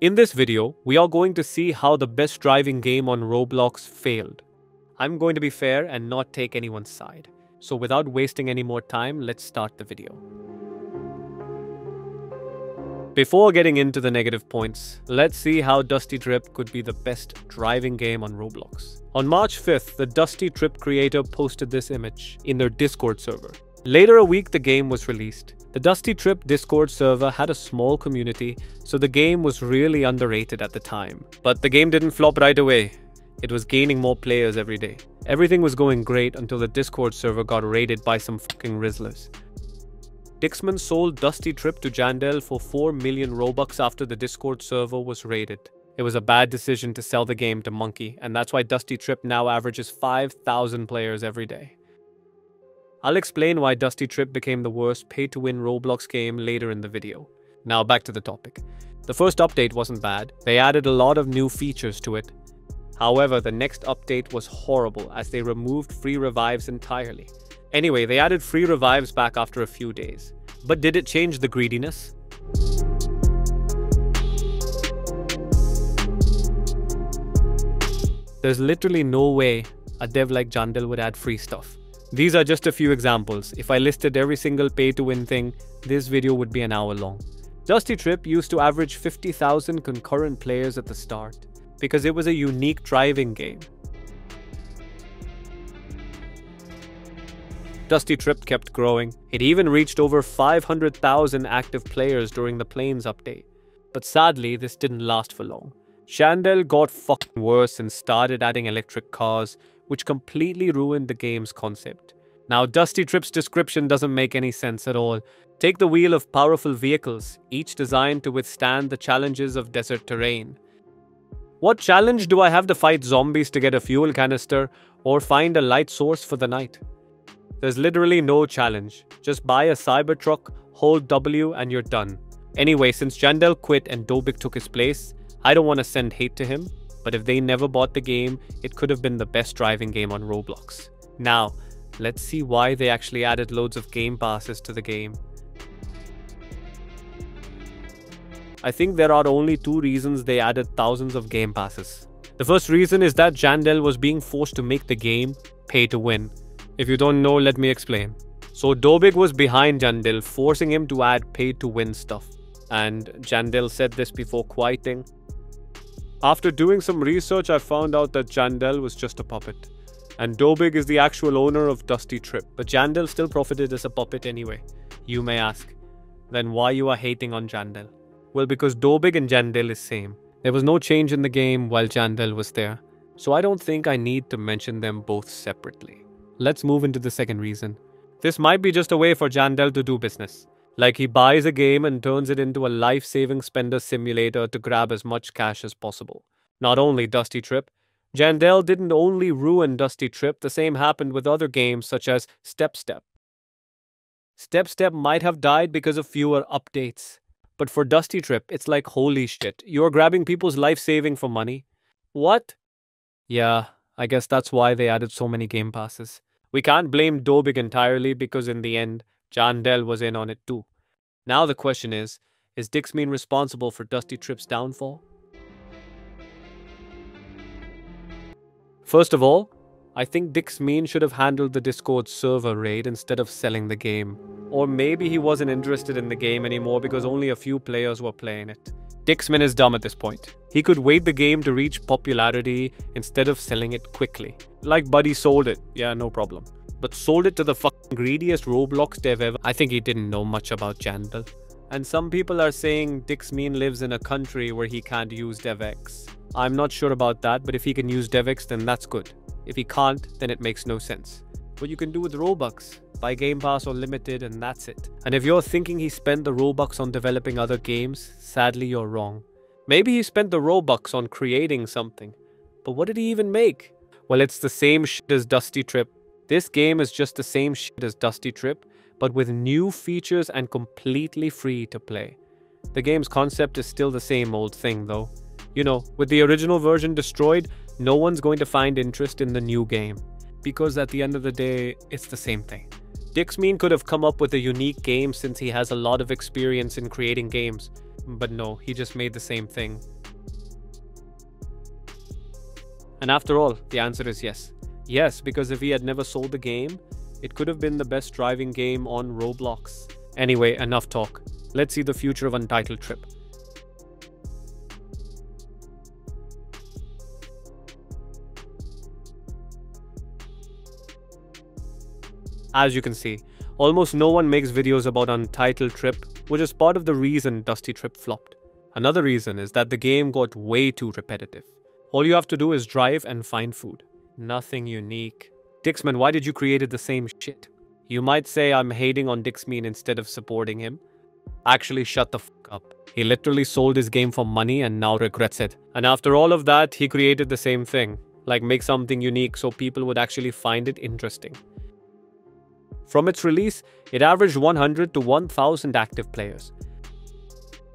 In this video, we are going to see how the best driving game on Roblox failed. I'm going to be fair and not take anyone's side. So without wasting any more time, let's start the video. Before getting into the negative points, let's see how Dusty Trip could be the best driving game on Roblox. On March 5th, the Dusty Trip creator posted this image in their Discord server. Later a week, the game was released. The Dusty Trip Discord server had a small community, so the game was really underrated at the time. But the game didn't flop right away. It was gaining more players every day. Everything was going great until the Discord server got raided by some fucking Rizzlers. Dixmeen sold Dusty Trip to Jandel for 4 million Robux after the Discord server was raided. It was a bad decision to sell the game to Monkey, and that's why Dusty Trip now averages 5,000 players every day. I'll explain why Dusty Trip became the worst pay-to-win Roblox game later in the video. Now back to the topic. The first update wasn't bad. They added a lot of new features to it. However, the next update was horrible as they removed free revives entirely. Anyway, they added free revives back after a few days. But did it change the greediness? There's literally no way a dev like Jandel would add free stuff. These are just a few examples. If I listed every single pay-to-win thing, this video would be an hour long. Dusty Trip used to average 50,000 concurrent players at the start because it was a unique driving game. Dusty Trip kept growing. It even reached over 500,000 active players during the Plains update. But sadly, this didn't last for long. Jandel got fucking worse and started adding electric cars, which completely ruined the game's concept. Now, Dusty Trip's description doesn't make any sense at all. Take the wheel of powerful vehicles, each designed to withstand the challenges of desert terrain. What challenge do I have to fight zombies to get a fuel canister or find a light source for the night? There's literally no challenge. Just buy a Cybertruck, hold W, and you're done. Anyway, since Jandel quit and Dobik took his place, I don't want to send hate to him, but if they never bought the game, it could have been the best driving game on Roblox. Now, let's see why they actually added loads of game passes to the game. I think there are only two reasons they added thousands of game passes. The first reason is that Jandel was being forced to make the game pay to win. If you don't know, let me explain. So Dobik was behind Jandel, forcing him to add pay to win stuff. And Jandel said this before quieting. After doing some research, I found out that Jandel was just a puppet. And Dobik is the actual owner of Dusty Trip. But Jandel still profited as a puppet anyway. You may ask, then why you are hating on Jandel? Well, because Dobik and Jandel is same. There was no change in the game while Jandel was there. So I don't think I need to mention them both separately. Let's move into the second reason. This might be just a way for Jandel to do business. Like he buys a game and turns it into a life-saving spender simulator to grab as much cash as possible. Not only Dusty Trip, Jandel didn't only ruin Dusty Trip, the same happened with other games such as Step Step. Step Step might have died because of fewer updates. But for Dusty Trip, it's like holy shit, you're grabbing people's life-saving for money? What? Yeah, I guess that's why they added so many game passes. We can't blame Dobik entirely because in the end, Jandel was in on it too. Now the question is Dixmeen responsible for Dusty Trip's downfall? First of all, I think Dixmeen should have handled the Discord server raid instead of selling the game. Or maybe he wasn't interested in the game anymore because only a few players were playing it. Dixmeen is dumb at this point. He could wait the game to reach popularity instead of selling it quickly. Like Buddy sold it, yeah, no problem. But sold it to the fucking greediest Roblox dev ever. I think he didn't know much about Jandel. And some people are saying Dixmeen lives in a country where he can't use DevX. I'm not sure about that, but if he can use DevX, then that's good. If he can't, then it makes no sense. What you can do with Robux, buy Game Pass or Limited and that's it. And if you're thinking he spent the Robux on developing other games, sadly you're wrong. Maybe he spent the Robux on creating something. But what did he even make? Well, it's the same shit as Dusty Trip. This game is just the same shit as Dusty Trip, but with new features and completely free to play. The game's concept is still the same old thing though. You know, with the original version destroyed, no one's going to find interest in the new game. Because at the end of the day, it's the same thing. Dixmeen could have come up with a unique game since he has a lot of experience in creating games. But no, he just made the same thing. And after all, the answer is yes. Yes, because if he had never sold the game, it could have been the best driving game on Roblox. Anyway, enough talk. Let's see the future of Untitled Trip. As you can see, almost no one makes videos about Untitled Trip, which is part of the reason Dusty Trip flopped. Another reason is that the game got way too repetitive. All you have to do is drive and find food. Nothing unique. Dixmeen, why did you create the same shit? You might say I'm hating on Dixmeen instead of supporting him. Actually, shut the fuck up. He literally sold his game for money and now regrets it. And after all of that, he created the same thing. Like make something unique so people would actually find it interesting. From its release, it averaged 100 to 1000 active players.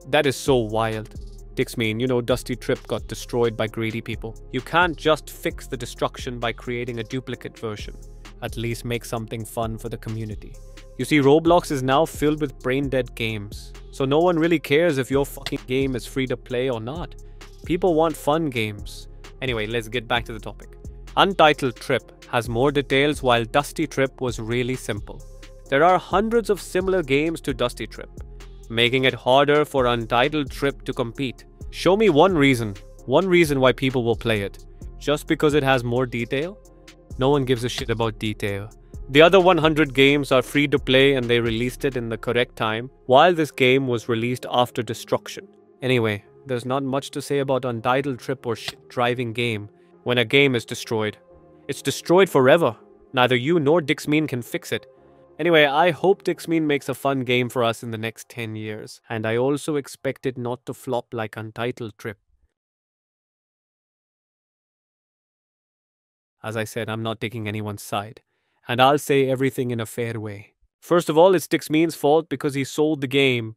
That is so wild. Dixmeen, you know Dusty Trip got destroyed by greedy people. You can't just fix the destruction by creating a duplicate version. At least make something fun for the community. You see, Roblox is now filled with brain-dead games. So no one really cares if your fucking game is free to play or not. People want fun games. Anyway, let's get back to the topic. Untitled Trip has more details while Dusty Trip was really simple. There are hundreds of similar games to Dusty Trip, making it harder for Untitled Trip to compete. Show me one reason why people will play it. Just because it has more detail? No one gives a shit about detail. The other 100 games are free to play and they released it in the correct time, while this game was released after destruction. Anyway, there's not much to say about Untitled Trip or shit driving game. When a game is destroyed, it's destroyed forever. Neither you nor Dixmeen can fix it. Anyway, I hope Dixmeen makes a fun game for us in the next 10 years. And I also expect it not to flop like Untitled Trip. As I said, I'm not taking anyone's side. And I'll say everything in a fair way. First of all, it's Dixmeen's fault because he sold the game.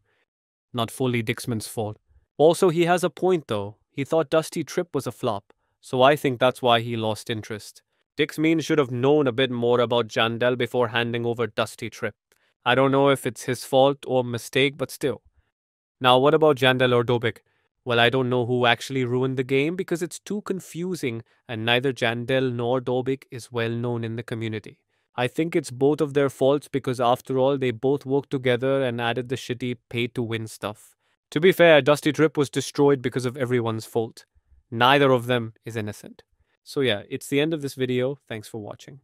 Not fully Dixmeen's fault. Also, he has a point though. He thought Dusty Trip was a flop. So I think that's why he lost interest. Dixmeen should have known a bit more about Jandel before handing over Dusty Trip. I don't know if it's his fault or mistake, but still. Now, what about Jandel or Dobik? Well, I don't know who actually ruined the game because it's too confusing and neither Jandel nor Dobik is well known in the community. I think it's both of their faults because after all, they both worked together and added the shitty pay-to-win stuff. To be fair, Dusty Trip was destroyed because of everyone's fault. Neither of them is innocent. So yeah, it's the end of this video. Thanks for watching.